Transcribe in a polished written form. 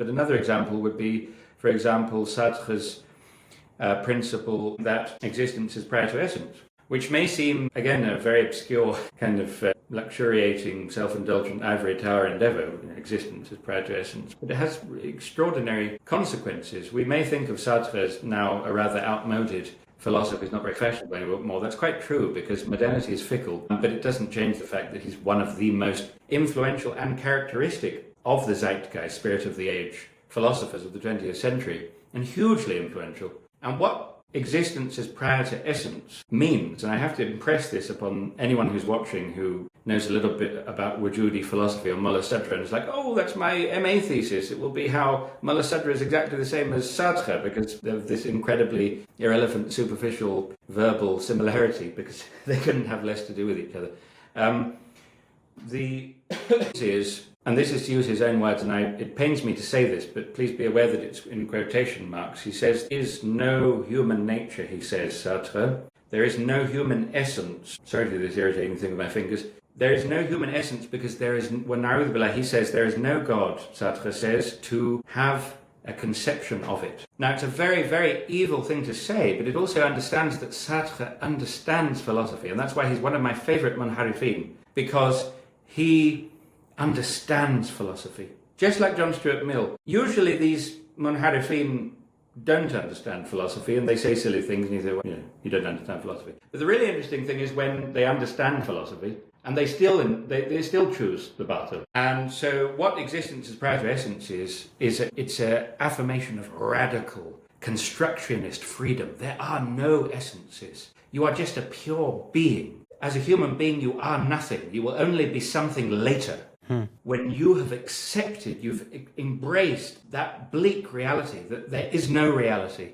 But another example would be, for example, Sartre's principle that existence is prior to essence, which may seem, again, a very obscure kind of luxuriating, self-indulgent ivory tower endeavor. Existence is prior to essence, but it has extraordinary consequences. We may think of Sartre as now a rather outmoded philosophy, is not very fashionable anymore. That's quite true, because modernity is fickle, but it doesn't change the fact that he's one of the most influential and characteristic of the zeitgeist, spirit of the age, philosophers of the 20th century, and hugely influential. And what existence as prior to essence means, and I have to impress this upon anyone who's watching who knows a little bit about Wujudi philosophy or Mullah Sadra, and is like, oh, that's my MA thesis. It will be how Mullah Sadra is exactly the same as Sartre, because of this incredibly irrelevant, superficial, verbal similarity, because they couldn't have less to do with each other. And this is to use his own words, and it pains me to say this, but please be aware that it's in quotation marks. He says, "There is no human nature," he says, Sartre. "There is no human essence." Sorry for this irritating thing with my fingers. There is no human essence because there is, he says, there is no God, Sartre says, to have a conception of it. Now, it's a very, very evil thing to say, but it also understands that Sartre understands philosophy, and that's why he's one of my favorite munharifin, because he understands philosophy. Just like John Stuart Mill. Usually these munharifin don't understand philosophy, and they say silly things, and you say, well, you don't understand philosophy. But the really interesting thing is when they understand philosophy, and they still choose the batil. And so what existence as prior to essence it's an affirmation of radical constructionist freedom. There are no essences. You are just a pure being. As a human being, you are nothing. You will only be something later. When you have accepted, you've embraced that bleak reality, that there is no reality.